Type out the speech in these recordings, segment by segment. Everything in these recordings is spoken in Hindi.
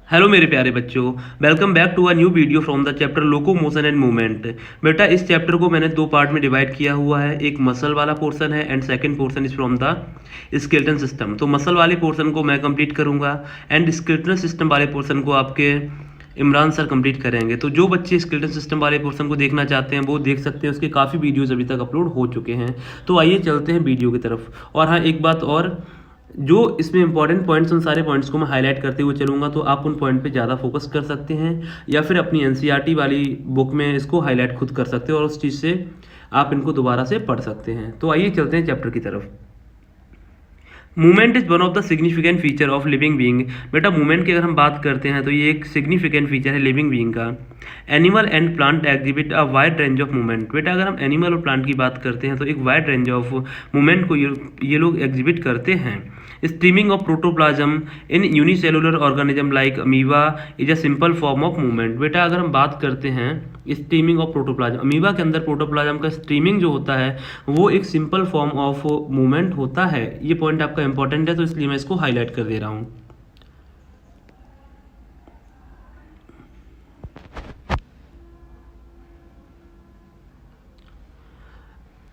हेलो मेरे प्यारे बच्चों, welcome back to a new video from the chapter locomotion and movement. बेटा इस चैप्टर को मैंने दो पार्ट में डिवाइड किया हुआ है। एक मसल वाला पोर्शन है and second portion is from the skeleton system. तो मसल वाले पोर्शन को मैं कंप्लीट करूंगा एंड स्केलेटन सिस्टम वाले पोर्शन को आपके इमरान सर कंप्लीट करेंगे। तो जो बच्चे स्केलेटन सिस्टम वाले पोर्शन को देखना चाहते हैं वो देख सकते हैं, उसके काफ़ी वीडियोज़ अभी तक अपलोड हो चुके हैं। तो आइए चलते हैं वीडियो की तरफ। और हाँ, एक बात और, जो इसमें इंपॉर्टेंट पॉइंट्स, उन सारे पॉइंट्स को मैं हाईलाइट करते हुए चलूंगा, तो आप उन पॉइंट पे ज़्यादा फोकस कर सकते हैं या फिर अपनी एनसीईआरटी वाली बुक में इसको हाईलाइट खुद कर सकते हो और उस चीज़ से आप इनको दोबारा से पढ़ सकते हैं। तो आइए चलते हैं चैप्टर की तरफ। Movement is one of the significant feature of living being. बेटा मूवमेंट की अगर हम बात करते हैं तो ये एक सिग्निफिकेंट फीचर है लिविंग बीइंग का। Animal and plant exhibit a wide range of movement. बेटा अगर हम एनिमल और प्लांट की बात करते हैं तो एक वाइड रेंज ऑफ मूवमेंट को ये लोग एग्जिबिट करते हैं। Streaming of protoplasm in unicellular organism like amoeba is a simple form of movement. बेटा अगर हम बात करते हैं स्ट्रीमिंग ऑफ प्रोटोप्लाज्म, अमीबा के अंदर प्रोटोप्लाज्म का स्ट्रीमिंग जो होता है वो एक सिंपल फॉर्म ऑफ मूवमेंट होता है। ये पॉइंट आपका इंपॉर्टेंट है तो इसलिए मैं इसको हाईलाइट कर दे रहा हूँ।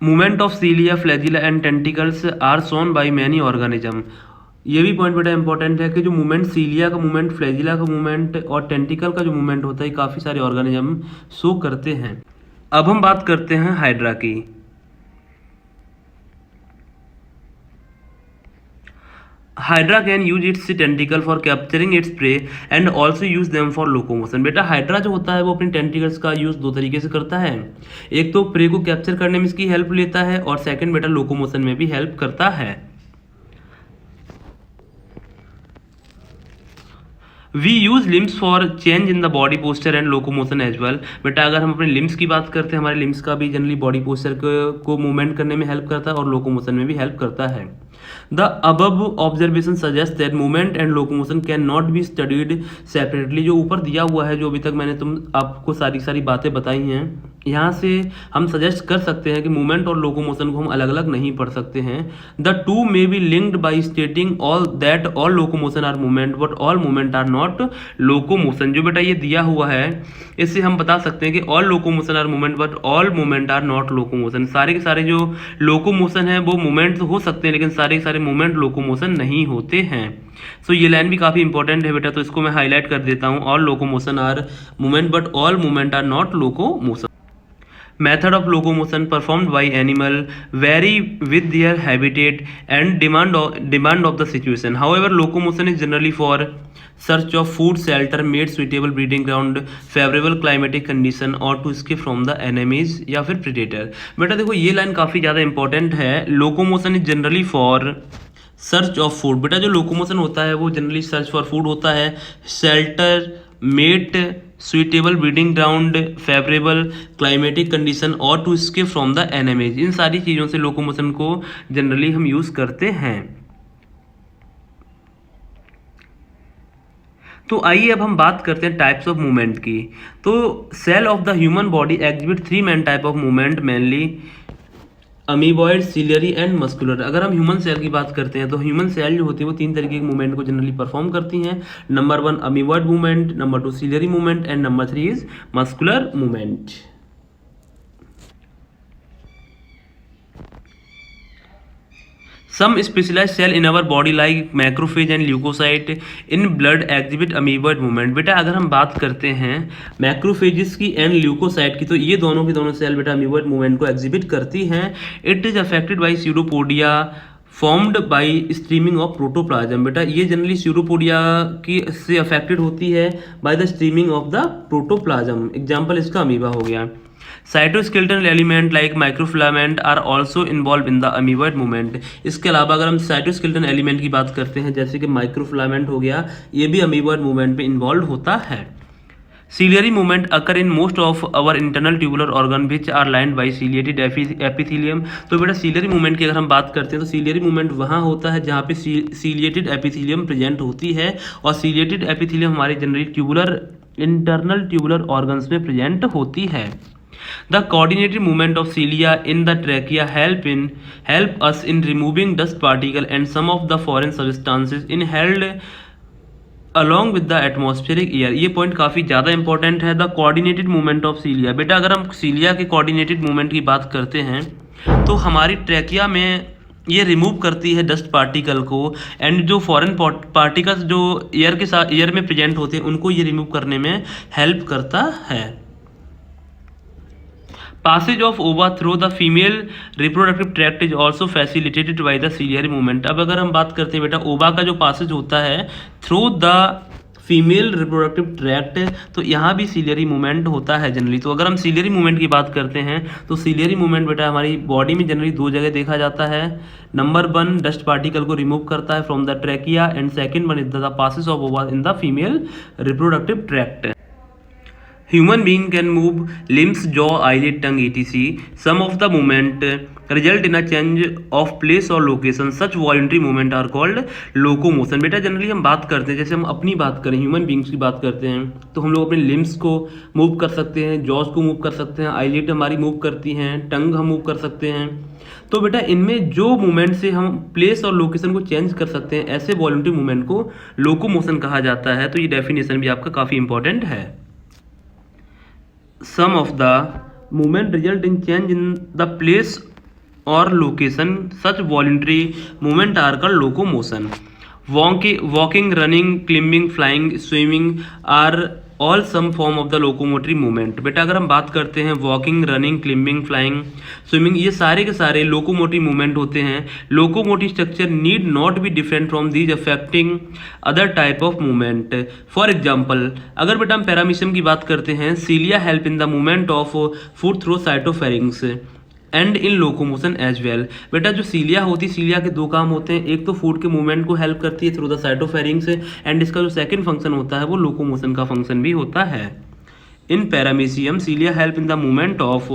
Movement of cilia, flagella and tentacles are shown by many organism. ये भी पॉइंट बड़ा इंपॉर्टेंट है कि जो मूवमेंट सीलिया का मूवमेंट, फ्लैजिला का मूवमेंट और टेंटिकल का जो मूवमेंट होता है काफ़ी सारे ऑर्गेनिज्म शो करते हैं। अब हम बात करते हैं हाइड्रा की। Hydra can use it's tentacle for capturing its prey and also use them for locomotion. बेटा हाइड्रा जो होता है वो अपने टेंटिकल्स का यूज दो तरीके से करता है। एक तो प्रे को कैप्चर करने में इसकी हेल्प लेता है और सेकंड बेटा लोकोमोशन में भी हेल्प करता है। We use limbs for change in the body posture and locomotion as well. बेटा अगर हम अपने लिम्स की बात करते हैं, हमारे लिम्स का भी जनरली बॉडी पोस्चर को मूवमेंट करने में हेल्प करता है और लोकोमोशन में भी हेल्प करता है। The above observation suggest that movement and locomotion can not be studied separately. जो ऊपर दिया हुआ है, जो अभी तक मैंने आपको सारी बातें बताई हैं, यहाँ से हम सजेस्ट कर सकते हैं कि मूवमेंट और लोकोमोशन को हम अलग अलग नहीं पढ़ सकते हैं। The two may be linked by stating all that all locomotion are movement but all movement are not locomotion. जो बेटा ये दिया हुआ है इससे हम बता सकते हैं कि all locomotion are movement but all movement are not locomotion. सारे के सारे जो लोकोमोशन है वो मूवमेंट हो सकते हैं लेकिन सारे के सारे मूवमेंट लोकोमोशन नहीं होते हैं। सो ये लाइन भी काफ़ी इंपॉर्टेंट है बेटा, तो इसको मैं हाईलाइट कर देता हूँ। All locomotion are movement but all movement are not locomotion. Method of locomotion performed by animal vary with their habitat and demand of the situation. However, locomotion is generally for search of food, shelter, mate, suitable breeding ground, favorable climatic condition or to escape from the enemies या फिर predator। बेटा देखो ये लाइन काफ़ी ज़्यादा इंपॉर्टेंट है। Locomotion is generally for search of food. बेटा जो लोकोमोशन होता है वो जनरली सर्च फॉर फूड होता है, shelter, mate, suitable breeding ground, favourable climatic condition और to escape from the enemies. इन सारी चीज़ों से लोकोमोशन को जनरली हम यूज़ करते हैं। तो आइए अब हम बात करते हैं टाइप्स ऑफ मूवमेंट की। तो cell of the human body exhibit three main type of movement, mainly amoeboid, ciliary and muscular. अगर हम ह्यूमन सेल की बात करते हैं तो ह्यूमन सेल जो होती है वो तीन तरीके के मूवमेंट को जनरली परफॉर्म करती हैं। Number 1 amoeboid movement, number 2 ciliary movement and number 3 is muscular movement. Some specialized cell in our body like macrophage and leukocyte in blood exhibit amoeboid movement। बेटा अगर हम बात करते हैं मैक्रोफेजिस की एंड ल्यूकोसाइट की तो ये दोनों के दोनों सेल बेटा अमीबॉइड मूवमेंट को एग्जिबिट करती हैं। It is affected by pseudopodia formed by streaming of protoplasm. बेटा ये जनरली स्यूडोपोडिया की से अफेक्टेड होती है by the streaming of the protoplasm. Example इसका अमीबा हो गया। Cytoskeletal element like microfilament are also involve in the amoeboid movement. इसके अलावा अगर हम साइटोस्केलेटन एलिमेंट की बात करते हैं जैसे कि माइक्रोफिलामेंट हो गया, ये भी अमीबॉइड मूवमेंट में इन्वॉल्व होता है। Ciliary movement occur in most of our internal tubular organ which are lined by ciliated epithelium. तो बेटा सीलियरी मूवमेंट की अगर हम बात करते हैं तो सीलियरी मूवमेंट वहाँ होता है जहाँ पे सीलिएटेड एपिथीलियम प्रेजेंट होती है और सीलिएटेड एपिथीलियम हमारे जनरली इंटरनल ट्यूबुलर ऑर्गन्स में प्रेजेंट होती है। The coordinated movement of cilia in the trachea help us in removing dust particle and some of the foreign substances inhaled along with the atmospheric air, ये पॉइंट काफ़ी ज़्यादा इंपॉर्टेंट है। द कोऑर्डिनेटेड मूवमेंट ऑफ सीलिया, बेटा अगर हम सीलिया के कोऑर्डिनेटेड मूवमेंट की बात करते हैं तो हमारी ट्रैकिया में ये रिमूव करती है डस्ट पार्टिकल को, एंड जो फॉरेन पार्टिकल्स जो एयर के साथ एयर में प्रेजेंट होते हैं उनको ये रिमूव करने में हेल्प करता है। Passage of ova through the female reproductive tract is also facilitated by the ciliary movement। अब अगर हम बात करते हैं बेटा ओवा का जो पासेज होता है through the female reproductive tract, तो यहाँ भी सीलियरी मूवमेंट होता है जनरली। तो अगर हम सीलियरी मूवमेंट की बात करते हैं तो सीलियरी मूवमेंट बेटा हमारी बॉडी में जनरली दो जगह देखा जाता है। नंबर 1 डस्ट पार्टिकल को रिमूव करता है from the trachea, and second one is the passage of ova in the female reproductive tract. Human being can move limbs, jaw, eyelid, tongue, etc. Some of the movement result in a change of place or location. Such voluntary movement are called locomotion। बेटा जनरली हम बात करते हैं, जैसे हम अपनी बात करें, ह्यूमन बींग्स की बात करते हैं तो हम लोग अपने लिम्स को मूव कर सकते हैं, जॉज को मूव कर सकते हैं, आईलिड हमारी मूव करती हैं, टंग हम मूव कर सकते हैं। तो बेटा इनमें जो मूवमेंट से हम प्लेस और लोकेशन को चेंज कर सकते हैं, ऐसे वॉलंटरी मूवमेंट को लोकोमोशन कहा जाता है। तो ये डेफिनेशन भी आपका काफ़ी इंपॉर्टेंट है। Some of the movement result in change in the place or location. Such voluntary movement are called locomotion. Walking, running, climbing, flying, swimming are all some form of the locomotory movement. बेटा अगर हम बात करते हैं walking, running, climbing, flying, swimming, ये सारे के सारे लोकोमोटरी मूवमेंट होते हैं। Locomotive structure need not be different from these affecting other type of movement. For example अगर बेटा हम पैरामीशियम की बात करते हैं, cilia help in the movement of food through cytopharynx and in locomotion as well. बेटा जो सीलिया होती है, सीलिया के दो काम होते हैं, एक तो फूड के मूवमेंट को हेल्प करती है थ्रू द साइटोफेरिंग्स, एंड इसका जो सेकंड फंक्शन होता है वो लोकोमोशन का फंक्शन भी होता है। In paramecium cilia help in the movement of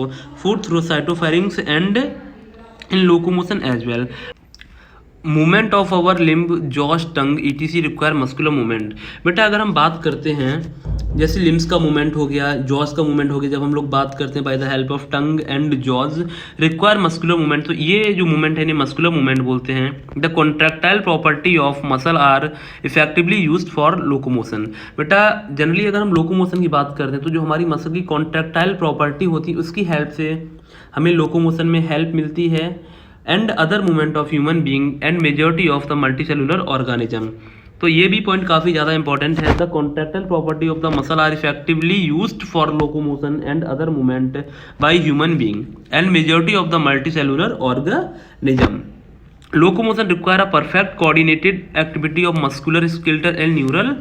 food through cytopharynx and in locomotion as well. Movement of our limb, jaws, tongue etc require muscular movement. बेटा अगर हम बात करते हैं जैसे लिम्स का मूवमेंट हो गया, जॉज का मूवमेंट हो गया, जब हम लोग बात करते हैं by the help of tongue and jaws require muscular movement, तो ये जो मूवमेंट है इन्हें मस्कुलर मूवमेंट बोलते हैं। The contractile property of muscle are effectively used for locomotion. बेटा जनरली अगर हम लोकोमोशन की बात करते हैं तो जो हमारी मसल की कॉन्ट्रैक्टाइल प्रॉपर्टी होती है उसकी हेल्प से हमें लोकोमोशन में हेल्प मिलती है, and other movement of human being and majority of the multicellular organism. तो ये भी पॉइंट काफ़ी ज़्यादा इंपॉर्टेंट है। The contractile property of the muscle are effectively used for locomotion and other movement by human being and majority of the multicellular organism. Locomotion require a perfect coordinated activity of muscular, skeletal and neural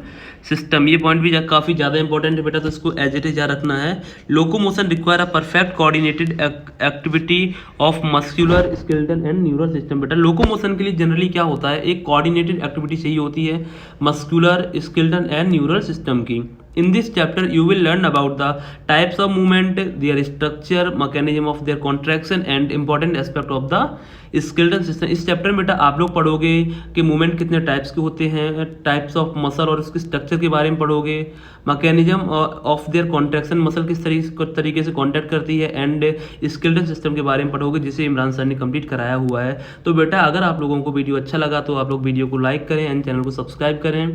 system. ये पॉइंट भी काफ़ी ज़्यादा इंपॉर्टेंट है बेटा, तो इसको एज इट इज याद रखना है। Locomotion require a perfect coordinated activity of muscular, skeletal and neural system. बेटा लोकोमोशन के लिए जनरली क्या होता है, एक कोऑर्डिनेटेड एक्टिविटी चाहिए होती है muscular, skeletal and neural system की। In this chapter, you will learn about the types of movement, their structure, mechanism of their contraction, and important aspect of the skeletal system। इस चैप्टर में बेटा आप लोग पढ़ोगे कि मूवमेंट कितने टाइप्स के होते हैं, टाइप्स ऑफ मसल और उसके स्ट्रक्चर के बारे में पढ़ोगे, mechanism of their contraction, muscle किस तरीके से कॉन्टैक्ट करती है, एंड स्केलेटल सिस्टम के बारे में पढ़ोगे जिसे इमरान सर ने कंप्लीट कराया हुआ है। तो बेटा अगर आप लोगों को वीडियो अच्छा लगा तो आप लोग वीडियो को लाइक करें एंड चैनल को सब्सक्राइब करें।